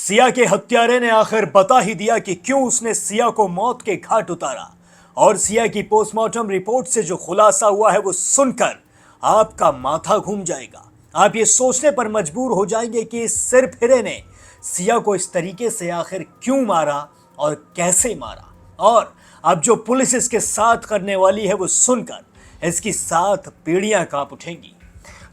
सिया के हत्यारे ने आखिर बता ही दिया कि क्यों उसने सिया को मौत के घाट उतारा। और सिया की पोस्टमार्टम रिपोर्ट से जो खुलासा हुआ है वो सुनकर आपका माथा घूम जाएगा। आप ये सोचने पर मजबूर हो जाएंगे कि इस सिरफिरे ने सिया को इस तरीके से आखिर क्यों मारा और कैसे मारा। और अब जो पुलिस इसके साथ करने वाली है वो सुनकर इसकी 7 पीढ़ियां कांप उठेंगी।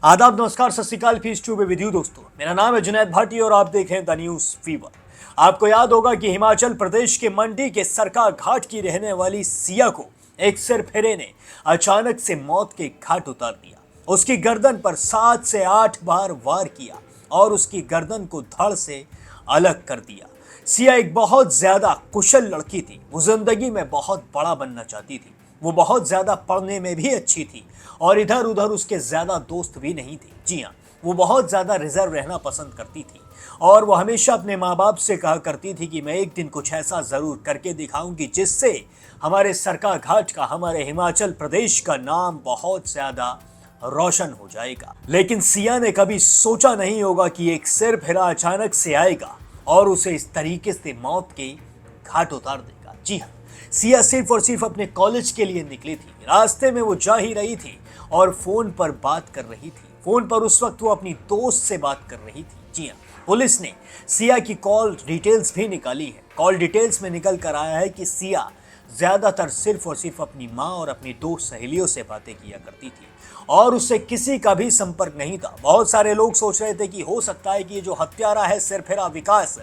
आदाब, नमस्कार, सत श्री अकाल, पीस ट्यूब विद यू दोस्तों। मेरा नाम है जुनैद भाटी और आप देख रहे हैं द न्यूज फीवर। आपको याद होगा कि हिमाचल प्रदेश के मंडी के सरका घाट की रहने वाली सिया को एक सिरफिरे ने अचानक से मौत के घाट उतार दिया। उसकी गर्दन पर 7 से 8 बार वार किया और उसकी गर्दन को धड़ से अलग कर दिया। सिया एक बहुत ज्यादा कुशल लड़की थी। वो जिंदगी में बहुत बड़ा बनना चाहती थी। वो बहुत ज्यादा पढ़ने में भी अच्छी थी और इधर उधर उसके ज्यादा दोस्त भी नहीं थे। जी हाँ, वो बहुत ज्यादा रिजर्व रहना पसंद करती थी और वो हमेशा अपने माँ बाप से कहा करती थी कि मैं एक दिन कुछ ऐसा जरूर करके दिखाऊंगी जिससे हमारे सरका घाट का, हमारे हिमाचल प्रदेश का नाम बहुत ज्यादा रोशन हो जाएगा। लेकिन सिया ने कभी सोचा नहीं होगा कि एक सिरफिरा अचानक से आएगा और उसे इस तरीके से मौत के घाट उतार देगा। जी हाँ, सिया सिर्फ और सिर्फ अपने कॉलेज के लिए निकली थी। रास्ते में वो जा ही रही थी और फोन पर बात कर रही थी। फोन पर उस वक्त वो अपनी दोस्त से बात कर रही थी। जी हाँ, पुलिस ने सिया की कॉल डिटेल्स भी निकाली है। कॉल डिटेल्स में निकल कर आया है कि सिया ज्यादातर सिर्फ और सिर्फ अपनी माँ और अपनी 2 सहेलियों से बातें किया करती थी और उससे किसी का भी संपर्क नहीं था। बहुत सारे लोग सोच रहे थे कि हो सकता है कि ये जो हत्यारा है सिरफिरा विकास,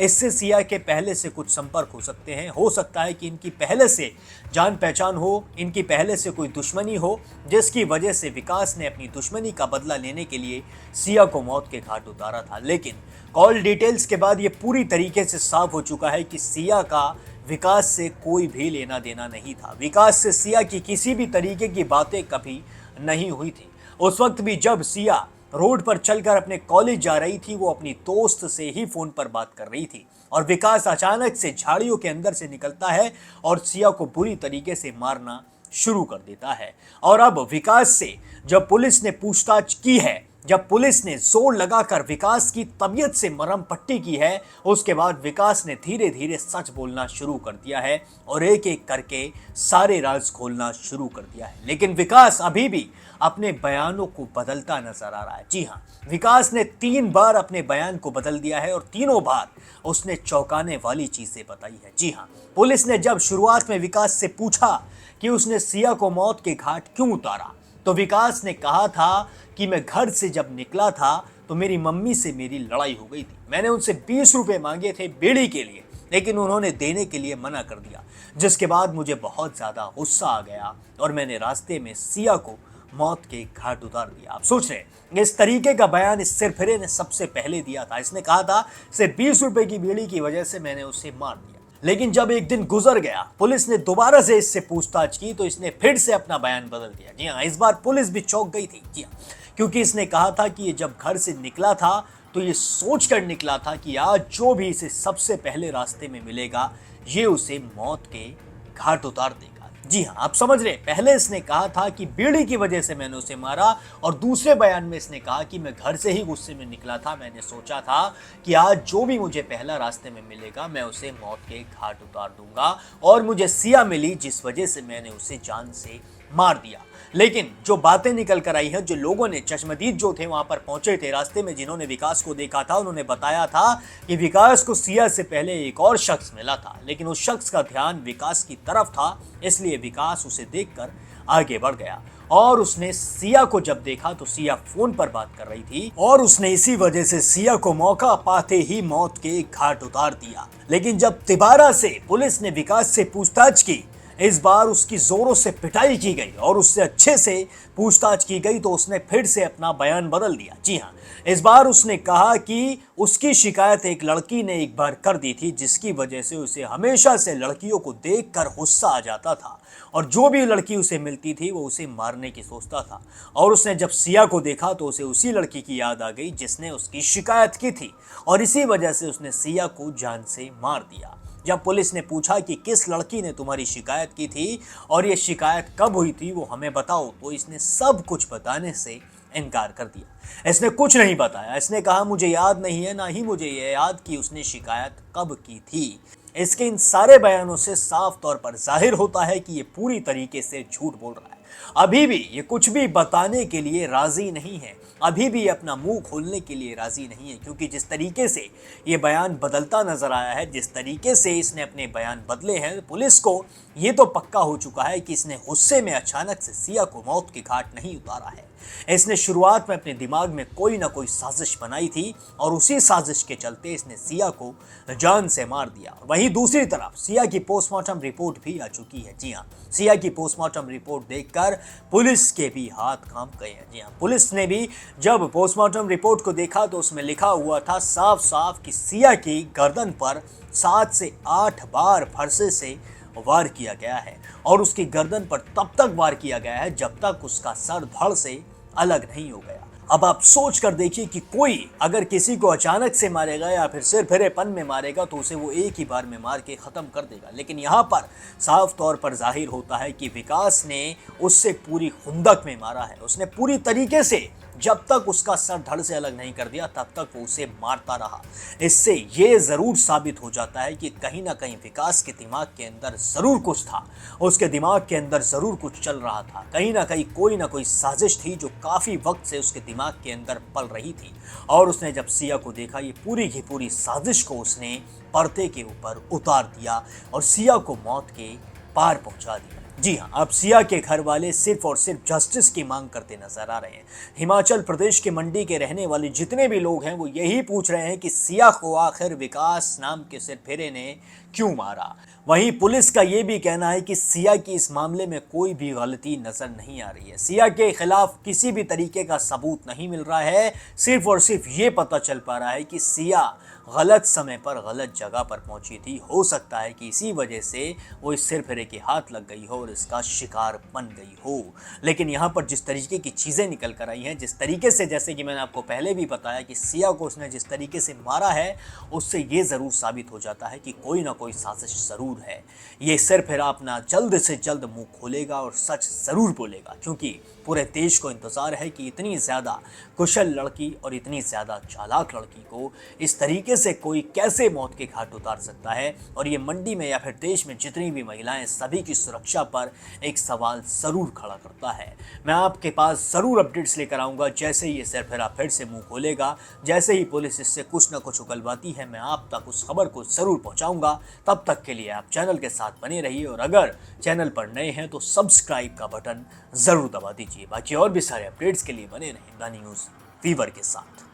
इससे सिया के पहले से कुछ संपर्क हो सकते हैं। हो सकता है कि इनकी पहले से जान पहचान हो, इनकी पहले से कोई दुश्मनी हो, जिसकी वजह से विकास ने अपनी दुश्मनी का बदला लेने के लिए सिया को मौत के घाट उतारा था। लेकिन कॉल डिटेल्स के बाद ये पूरी तरीके से साफ हो चुका है कि सिया का विकास से कोई भी लेना देना नहीं था। विकास से सिया की किसी भी तरीके की बातें कभी नहीं हुई थी। उस वक्त भी जब सिया रोड पर चलकर अपने कॉलेज जा रही थी, वो अपनी दोस्त से ही फोन पर बात कर रही थी और विकास अचानक से झाड़ियों के अंदर से निकलता है और सिया को बुरी तरीके से मारना शुरू कर देता है। और अब विकास से जब पुलिस ने पूछताछ की है, जब पुलिस ने जोर लगाकर विकास की तबीयत से मरहम पट्टी की है, उसके बाद विकास ने धीरे धीरे सच बोलना शुरू कर दिया है और एक एक करके सारे राज खोलना शुरू कर दिया है। लेकिन विकास अभी भी अपने बयानों को बदलता नजर आ रहा है। जी हाँ, विकास ने 3 बार अपने बयान को बदल दिया है और तीनों बार उसने चौंकाने वाली चीजें बताई है। जी हाँ, पुलिस ने जब शुरुआत में विकास से पूछा कि उसने सिया को मौत के घाट क्यों उतारा, तो विकास ने कहा था कि मैं घर से जब निकला था तो मेरी मम्मी से मेरी लड़ाई हो गई थी। मैंने उनसे 20 रुपए मांगे थे बीड़ी के लिए, लेकिन उन्होंने देने के लिए मना कर दिया, जिसके बाद मुझे बहुत ज्यादा गुस्सा आ गया और मैंने रास्ते में सिया को मौत के घाट उतार दिया। आप सोच रहे हैं, इस तरीके का बयान इस सिरफिरे ने सबसे पहले दिया था। इसने कहा था सिर्फ 20 रुपए की बीड़ी की वजह से मैंने उसे मार दिया। लेकिन जब एक दिन गुजर गया, पुलिस ने दोबारा से इससे पूछताछ की तो इसने फिर से अपना बयान बदल दिया। जी हाँ, इस बार पुलिस भी चौंक गई थी। जी हाँ, क्योंकि इसने कहा था कि ये जब घर से निकला था तो ये सोच कर निकला था कि आज जो भी इसे सबसे पहले रास्ते में मिलेगा ये उसे मौत के घाट उतार देगा। जी हाँ, आप समझ रहे, पहले इसने कहा था कि बीड़ी की वजह से मैंने उसे मारा और दूसरे बयान में इसने कहा कि मैं घर से ही गुस्से में निकला था, मैंने सोचा था कि आज जो भी मुझे पहला रास्ते में मिलेगा मैं उसे मौत के घाट उतार दूंगा और मुझे सिया मिली जिस वजह से मैंने उसे जान से मार दिया। लेकिन जो बातें निकल कर आई हैं, जो लोगों ने, चश्मदीद जो थे वहां पर पहुंचे थे रास्ते में, जिन्होंने विकास को देखा था, उन्होंने बताया था कि विकास को सिया से पहले एक और शख्स मिला था, लेकिन उस शख्स का ध्यान विकास की तरफ था, इसलिए विकास उसे देखकर आगे बढ़ गया और उसने सिया को जब देखा तो सिया फोन पर बात कर रही थी और उसने इसी वजह से सिया को मौका पाते ही मौत के घाट उतार दिया। लेकिन जब तिबारा से पुलिस ने विकास से पूछताछ की, इस बार उसकी जोरों से पिटाई की गई और उससे अच्छे से पूछताछ की गई तो उसने फिर से अपना बयान बदल दिया। जी हाँ, इस बार उसने कहा कि उसकी शिकायत एक लड़की ने एक बार कर दी थी, जिसकी वजह से उसे हमेशा से लड़कियों को देखकर गुस्सा आ जाता था और जो भी लड़की उसे मिलती थी वो उसे मारने की सोचता था। और उसने जब सिया को देखा तो उसे उसी लड़की की याद आ गई जिसने उसकी शिकायत की थी और इसी वजह से उसने सिया को जान से मार दिया। जब पुलिस ने पूछा कि किस लड़की ने तुम्हारी शिकायत की थी और ये शिकायत कब हुई थी, वो हमें बताओ, तो इसने सब कुछ बताने से इनकार कर दिया। इसने कुछ नहीं बताया। इसने कहा मुझे याद नहीं है, ना ही मुझे ये याद कि उसने शिकायत कब की थी। इसके इन सारे बयानों से साफ तौर पर जाहिर होता है कि ये पूरी तरीके से झूठ बोल रहा है। अभी भी ये कुछ भी बताने के लिए राजी नहीं है, अभी भी अपना मुंह खोलने के लिए राजी नहीं है, क्योंकि जिस तरीके से ये बयान बदलता नजर आया है, जिस तरीके से इसने अपने बयान बदले हैं, पुलिस को ये तो पक्का हो चुका है कि इसने गुस्से में अचानक से सिया को मौत के घाट नहीं उतारा है। इसने शुरुआत में अपने दिमाग में कोई ना कोई साजिश बनाई थी और उसी साजिश के चलते इसने सिया को जान से मार दिया। वहीं दूसरी तरफ सिया की पोस्टमार्टम रिपोर्ट भी आ चुकी है। जी हाँ, सिया की पोस्टमार्टम रिपोर्ट देखकर पुलिस के भी हाथ कांप गए हैं। जी हाँ, पुलिस ने भी जब पोस्टमार्टम रिपोर्ट को देखा तो उसमें लिखा हुआ था साफ साफ कि सिया की गर्दन पर 7 से 8 बार फरसे से वार किया गया है और उसकी गर्दन पर तब तक वार किया गया है जब तक उसका सर धड़ से अलग नहीं हो गया। अब आप सोच कर देखिए कि कोई अगर किसी को अचानक से मारेगा या फिर सिर फिरेपन में मारेगा तो उसे वो एक ही बार में मार के ख़त्म कर देगा, लेकिन यहाँ पर साफ तौर पर जाहिर होता है कि विकास ने उससे पूरी खुंदक में मारा है। उसने पूरी तरीके से जब तक उसका सर धड़ से अलग नहीं कर दिया तब तक वो उसे मारता रहा। इससे ये ज़रूर साबित हो जाता है कि कहीं ना कहीं विकास के दिमाग के अंदर ज़रूर कुछ था, उसके दिमाग के अंदर ज़रूर कुछ चल रहा था। कहीं ना कहीं कोई ना कोई साजिश थी जो काफ़ी वक्त से उसके दिमाग के अंदर पल रही थी और उसने जब सिया को देखा, ये पूरी की पूरी साजिश को उसने पर्दे के ऊपर उतार दिया और सिया को मौत के पार पहुंचा दिया। जी हाँ, अब सिया के घर वाले सिर्फ और सिर्फ जस्टिस की मांग करते नजर आ रहे हैं। हिमाचल प्रदेश के मंडी के रहने वाले जितने भी लोग हैं वो यही पूछ रहे हैं कि सिया को आखिर विकास नाम के सिरफिरे ने क्यों मारा। वहीं पुलिस का ये भी कहना है कि सिया की इस मामले में कोई भी गलती नजर नहीं आ रही है। सिया के खिलाफ किसी भी तरीके का सबूत नहीं मिल रहा है। सिर्फ और सिर्फ ये पता चल पा रहा है कि सिया गलत समय पर गलत जगह पर पहुंची थी। हो सकता है कि इसी वजह से वो इस सिरफिरे के हाथ लग गई हो और इसका शिकार बन गई हो। लेकिन यहाँ पर जिस तरीके की चीज़ें निकल कर आई हैं, जिस तरीके से, जैसे कि मैंने आपको पहले भी बताया कि सिया को उसने जिस तरीके से मारा है, उससे ये ज़रूर साबित हो जाता है कि कोई ना कोई साजिश ज़रूर है। ये सिरफिरा अपना जल्द से जल्द मुंह खोलेगा और सच ज़रूर बोलेगा, क्योंकि पूरे देश को इंतज़ार है कि इतनी ज़्यादा कुशल लड़की और इतनी ज़्यादा चालाक लड़की को इस तरीके से कोई कैसे मौत के घाट उतार सकता है। और ये मंडी में या फिर देश में जितनी भी महिलाएं, सभी की सुरक्षा पर एक सवाल ज़रूर खड़ा करता है। मैं आपके पास ज़रूर अपडेट्स लेकर आऊँगा जैसे ही ये सिरफिरा फिर से मुँह खोलेगा, जैसे ही पुलिस इससे कुछ ना कुछ उगलवाती है, मैं आप तक उस खबर को ज़रूर पहुँचाऊँगा। तब तक के लिए आप चैनल के साथ बने रहिए और अगर चैनल पर नए हैं तो सब्सक्राइब का बटन ज़रूर दबा दीजिए। बाकी और भी सारे अपडेट्स के लिए बने रहें द न्यूज़ फीवर के साथ।